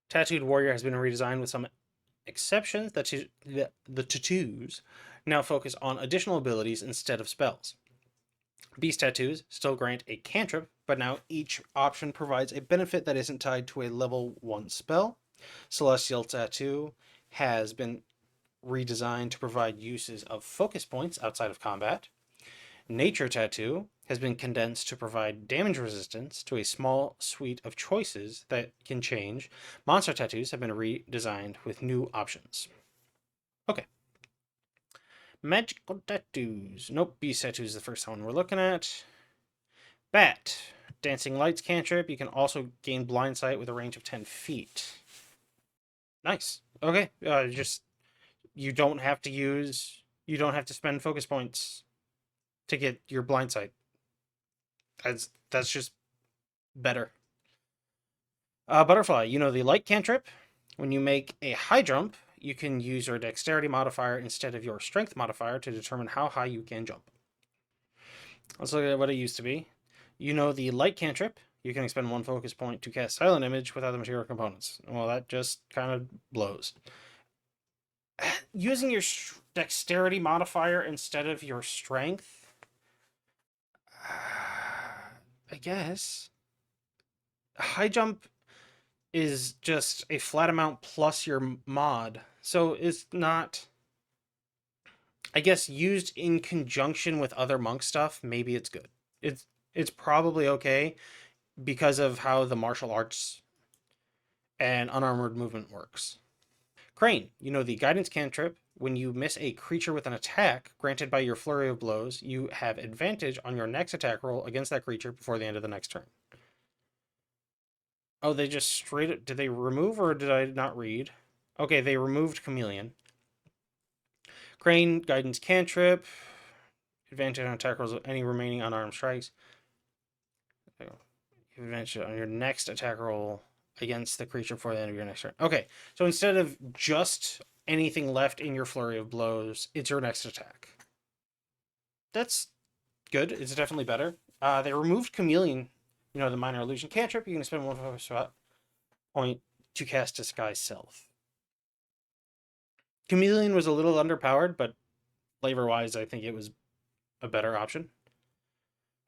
Tattooed Warrior has been redesigned with some exceptions. The tattoos now focus on additional abilities instead of spells. Beast tattoos still grant a cantrip, but now each option provides a benefit that isn't tied to a level 1 spell. Celestial tattoo has been redesigned to provide uses of focus points outside of combat. Nature tattoo has been condensed to provide damage resistance to a small suite of choices that can change. Monster tattoos have been redesigned with new options. Okay. Magical tattoos. Nope, beast tattoos is the first one we're looking at. Bat. Dancing lights cantrip. You can also gain blind sight with a range of 10 feet. Nice. Okay. Just you don't have to use you don't have to spend focus points to get your blind sight. That's just better. Butterfly, you know the light cantrip. When you make a high jump, you can use your dexterity modifier instead of your strength modifier to determine how high you can jump. Let's look at what it used to be. You know the light cantrip. You can expend one focus point to cast Silent Image with other material components. Well, that just kind of blows. Using your dexterity modifier instead of your strength, I guess. High jump is just a flat amount plus your mod. So it's not, I guess, used in conjunction with other monk stuff, maybe it's good. It's probably okay because of how the martial arts and unarmored movement works. Crane, you know the guidance cantrip. When you miss a creature with an attack granted by your flurry of blows, you have advantage on your next attack roll against that creature before the end of the next turn. Oh, they just did they remove or did I not read? Okay, they removed Chameleon. Crane, guidance cantrip. Advantage on attack rolls of any remaining unarmed strikes. Advantage on your next attack roll against the creature before the end of your next turn. Okay, so instead of just anything left in your flurry of blows, it's your next attack. That's good. It's definitely better. They removed Chameleon, you know, the minor illusion cantrip. You can spend one focus point to cast Disguise Self. Chameleon was a little underpowered, but flavor wise, I think it was a better option.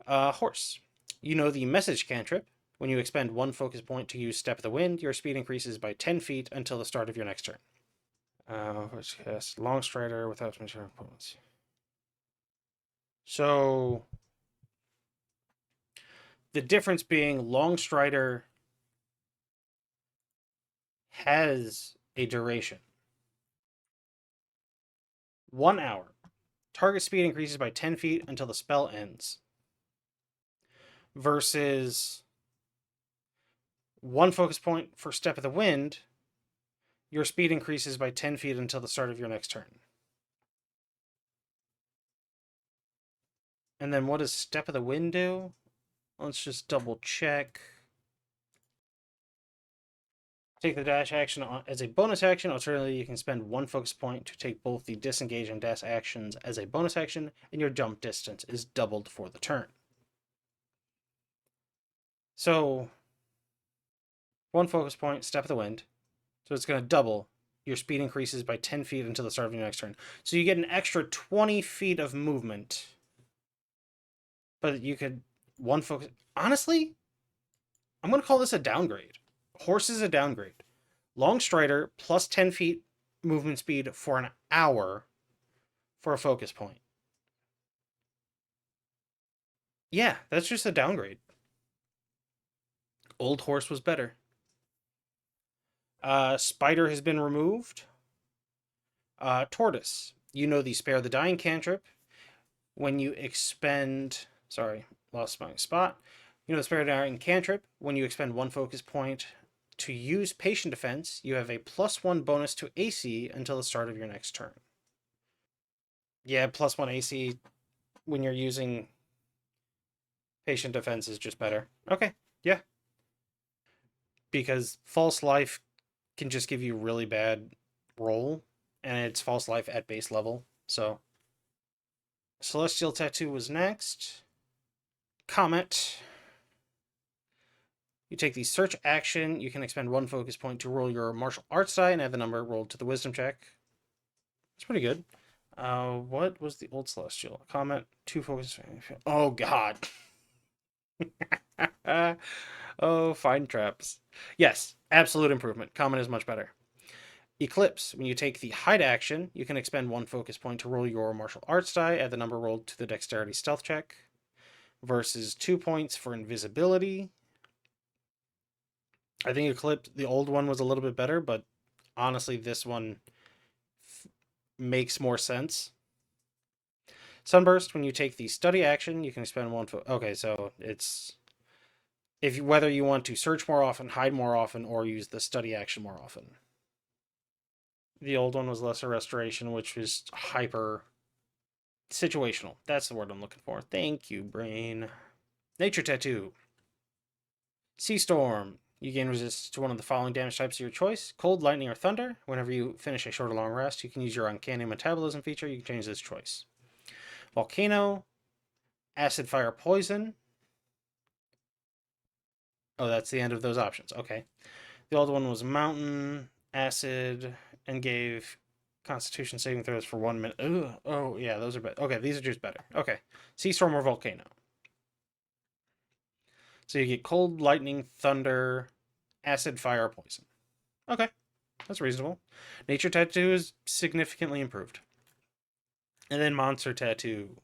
Horse. You know the message cantrip. When you expend one focus point to use Step of the Wind, your speed increases by 10 feet until the start of your next turn. Which casts Long Strider without material components. So the difference being Long Strider has a duration. 1 hour. Target speed increases by 10 feet until the spell ends. Versus one focus point for Step of the Wind, your speed increases by 10 feet until the start of your next turn. And then what does Step of the Wind do? Let's just double check. Take the dash action as a bonus action. Alternatively, you can spend one focus point to take both the disengage and dash actions as a bonus action, and your jump distance is doubled for the turn. So, one focus point, Step of the Wind. So it's going to double. Your speed increases by 10 feet until the start of your next turn. So you get an extra 20 feet of movement. But you could one focus. Honestly, I'm going to call this a downgrade. Horse is a downgrade. Long Strider plus 10 feet movement speed for an hour for a focus point. Yeah, that's just a downgrade. Old Horse was better. Spider has been removed. Tortoise. You know the Spare the Dying cantrip. When you expend. Sorry, lost my spot. You know the Spare the Dying cantrip. When you expend one focus point to use Patient Defense, you have a +1 bonus to AC until the start of your next turn. Yeah, +1 AC when you're using Patient Defense is just better. Okay, yeah. Because False Life can just give you really bad roll, and it's False Life at base level. So, Celestial Tattoo was next. Comet. You take the search action. You can expend 1 focus point to roll your martial arts die and add the number rolled to the wisdom check. It's pretty good. What was the old celestial? Comment 2 focus. Oh god. Oh, fine traps. Yes, absolute improvement. Common is much better. Eclipse. When you take the hide action, you can expend 1 focus point to roll your martial arts die, add the number rolled to the dexterity stealth check, versus 2 points for invisibility. I think Eclipse, the old one, was a little bit better, but honestly, this one makes more sense. Sunburst. When you take the study action, you can expend 1 okay, so it's whether you want to search more often, hide more often, or use the study action more often. The old one was lesser restoration, which was hyper situational. That's the word I'm looking for. Thank you, brain. Nature Tattoo. Sea Storm. You gain resistance to one of the following damage types of your choice: cold, lightning, or thunder. Whenever you finish a short or long rest, you can use your Arcane metabolism feature. You can change this choice. Volcano. Acid, fire, poison. Oh, that's the end of those options. Okay. The old one was mountain, acid, and gave Constitution saving throws for 1 minute. Ugh. Oh, yeah, those are better. Okay, these are just better. Okay. Sea Storm or Volcano. So you get cold, lightning, thunder, acid, fire, poison. Okay, that's reasonable. Nature Tattoo is significantly improved. And then Monster Tattoo.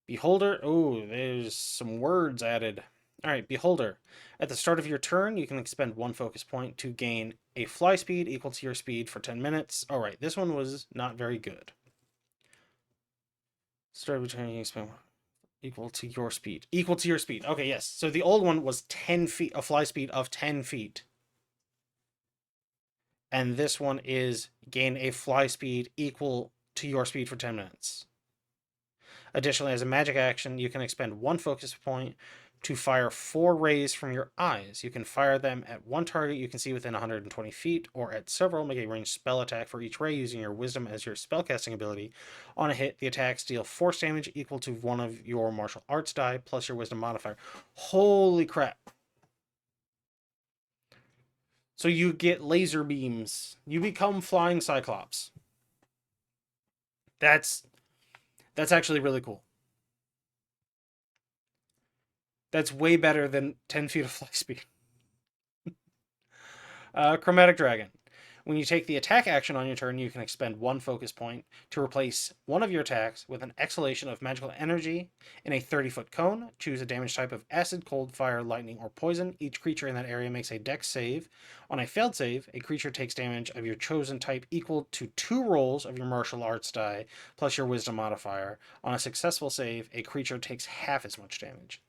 Beholder. Oh, there's some words added. All right, Beholder. At the start of your turn, you can expend 1 focus point to gain a fly speed equal to your speed for 10 minutes. All right, this one was not very good. Start of your turn, you can expend equal to your speed. Equal to your speed. Okay, yes. So the old one was 10 feet, a fly speed of 10 feet. And this one is gain a fly speed equal to your speed for 10 minutes. Additionally, as a magic action, you can expend 1 focus point to fire 4 rays from your eyes. You can fire them at 1 target you can see within 120 feet, or at several. Make a ranged spell attack for each ray using your wisdom as your spellcasting ability. On a hit, the attacks deal force damage equal to 1 of your martial arts die plus your wisdom modifier. Holy crap. So you get laser beams. You become flying Cyclops. That's actually really cool. That's way better than 10 feet of fly speed. Chromatic Dragon. When you take the attack action on your turn, you can expend 1 focus point to replace one of your attacks with an exhalation of magical energy in a 30-foot cone. Choose a damage type of acid, cold, fire, lightning, or poison. Each creature in that area makes a dex save. On a failed save, a creature takes damage of your chosen type equal to 2 rolls of your martial arts die plus your wisdom modifier. On a successful save, a creature takes half as much damage.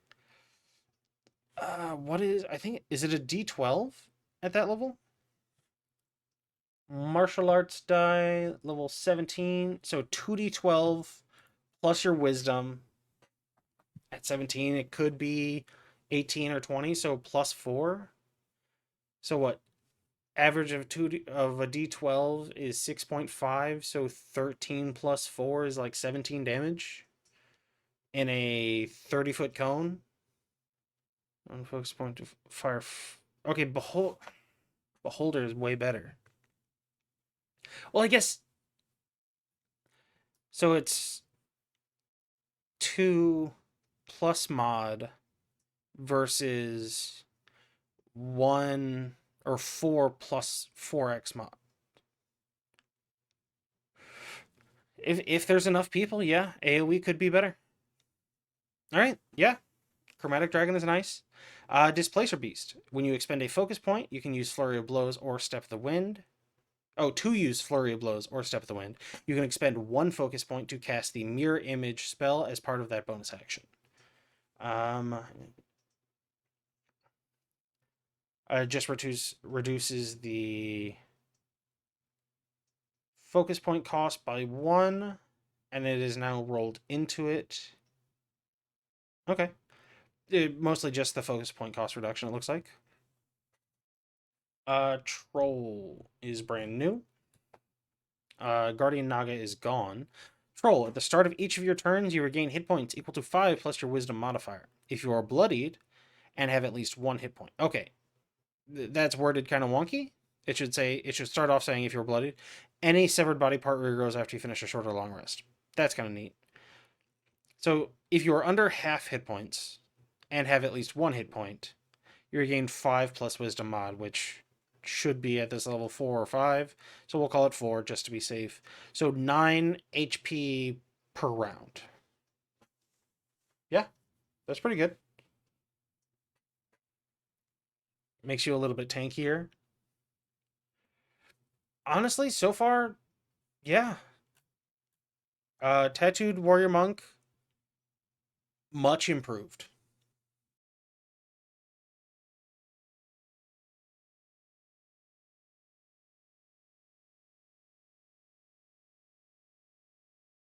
Is it a D12 at that level? Martial arts die, level 17. So 2d12 plus your wisdom. At 17, it could be 18 or 20, so plus 4. So what? Average of a d12 is 6.5, so 13 plus 4 is like 17 damage in a 30-foot cone. One focus point to fire. Okay, Beholder is way better. Well, I guess. So it's 2 plus mod versus 1 or 4 plus 4x mod. If there's enough people, yeah, AoE could be better. All right, yeah. Chromatic Dragon is nice. Displacer Beast. When you expend a focus point, you can use Flurry of Blows or Step of the Wind. Oh, to use Flurry of Blows or Step of the Wind, you can expend 1 focus point to cast the Mirror Image spell as part of that bonus action. Just reduces the focus point cost by 1, and it is now rolled into it. Okay. Mostly just the focus point cost reduction, it looks like. Troll is brand new. Guardian Naga is gone. Troll, at the start of each of your turns, you regain hit points equal to 5 plus your wisdom modifier. If you are bloodied, and have at least 1 hit point. Okay, that's worded kind of wonky. It should start off saying if you're bloodied, any severed body part regrows after you finish a short or long rest. That's kind of neat. So if you are under half hit points and have at least 1 hit point, you regain 5 plus wisdom mod, which should be at this level 4 or 5. So we'll call it 4 just to be safe. So 9 HP per round. Yeah, that's pretty good. Makes you a little bit tankier. Honestly, so far, yeah. Tattooed Warrior Monk, much improved.